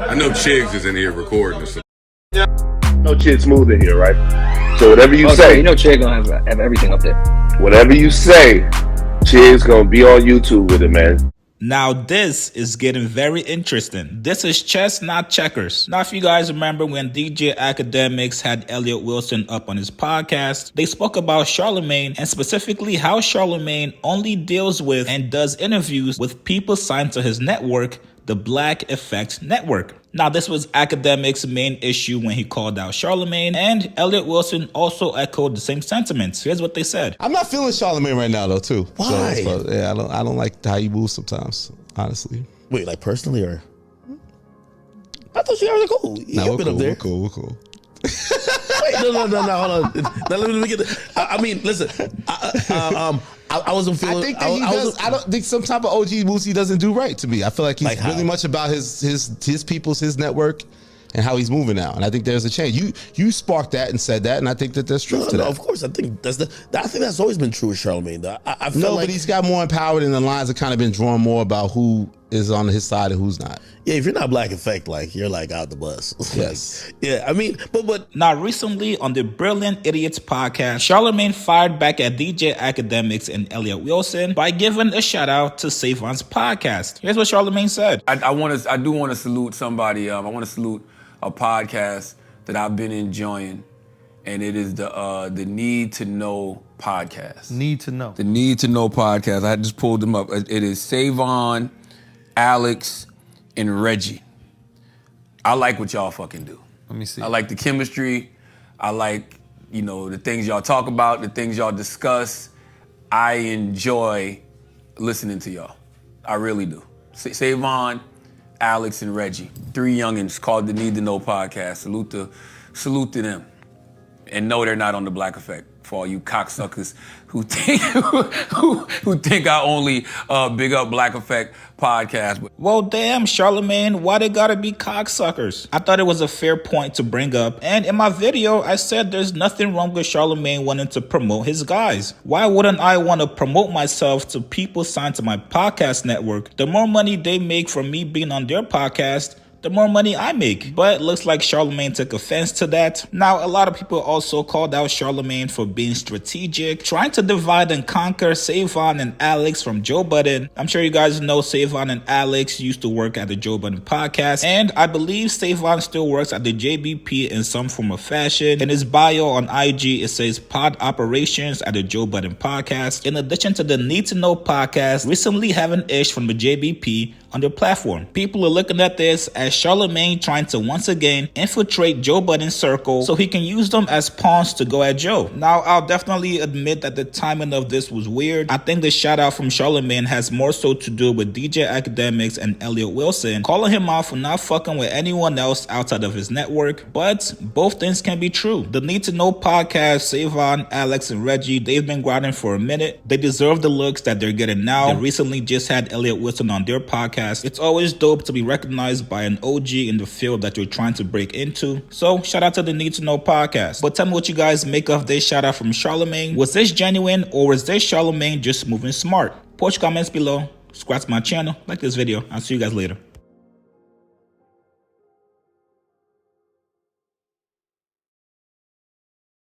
I know Chiggs is in here recording. So. No Chig Smooth in here, right? So whatever you say, so you know Chig gonna have everything up there. Whatever you say, Chig's gonna be on YouTube with it, man. Now this is getting very interesting. This is chess, not checkers. Now, if you guys remember when DJ Akademiks had Elliott Wilson up on his podcast, they spoke about Charlamagne and specifically how Charlamagne only deals with and does interviews with people signed to his network, the Black Effect Network. Now, this was Akademiks' main issue when he called out Charlamagne, and Elliott Wilson also echoed the same sentiments. Here's what they said. I'm not feeling Charlamagne right now, though, too. Why? So, yeah, I don't like how you move sometimes, honestly. Wait, like personally, or? I thought you guys were cool. Nah, we're cool. Wait, no, hold on. Now, let me get I mean, listen. I wasn't feeling. I think that he does. I don't think some type of OG moves he doesn't do right to me. I feel like he's really much about his people's, his network, and how he's moving now. And I think there's a change. You sparked that and said that, and I think that there's truth to that. Of course, I think that's always been true with Charlamagne. I feel but he's got more empowered, and the lines have kind of been drawn more about who is on his side and who's not. Yeah, if you're not Black Effect, like you're like out the bus. Yes. Yeah, I mean, but now recently on the Brilliant Idiots podcast, Charlamagne fired back at DJ Akademiks and Elliott Wilson by giving a shout out to Savon's podcast. Here's what Charlamagne said. I do want to salute somebody. I want to salute a podcast that I've been enjoying, and it is the Need to Know podcast. Need to Know. The Need to Know podcast. I just pulled them up. It is Savon, Alex, and Reggie. I like what y'all fucking do. Let me see. I like the chemistry. I like, the things y'all talk about, the things y'all discuss. I enjoy listening to y'all. I really do. Savon, Alex, and Reggie. 3 youngins called the Need to Know podcast. Salute to them. And no, they're not on the Black Effect. For all you cocksuckers who think I only big up Black Effect podcast. Well, damn, Charlamagne, why they gotta be cocksuckers? I thought it was a fair point to bring up, and in my video, I said there's nothing wrong with Charlamagne wanting to promote his guys. Why wouldn't I want to promote myself to people signed to my podcast network? The more money they make from me being on their podcast, the more money I make. But it looks like Charlamagne took offense to that. Now, a lot of people also called out Charlamagne for being strategic, trying to divide and conquer Savon and Alex from Joe Budden. I'm sure you guys know Savon and Alex used to work at the Joe Budden podcast, and I believe Savon still works at the JBP in some form of fashion. In his bio on IG, it says pod operations at the Joe Budden podcast. In addition to the Need to Know podcast, recently having Ish from the JBP on their platform. People are looking at this as Charlamagne trying to once again infiltrate Joe Budden's circle so he can use them as pawns to go at Joe. Now, I'll definitely admit that the timing of this was weird. I think the shout out from Charlamagne has more so to do with DJ Akademiks and Elliott Wilson calling him out for not fucking with anyone else outside of his network. But both things can be true. The Need to Know podcast, Savon, Alex, and Reggie, they've been grinding for a minute. They deserve the looks that they're getting now. They recently just had Elliott Wilson on their podcast. It's always dope to be recognized by an OG in the field that you're trying to break into. So shout out to the Need to Know podcast. But tell me what you guys make of this shout out from Charlamagne. Was this genuine, or was this Charlamagne just moving smart? Post your comments below. Subscribe to my channel. Like this video. I'll see you guys later.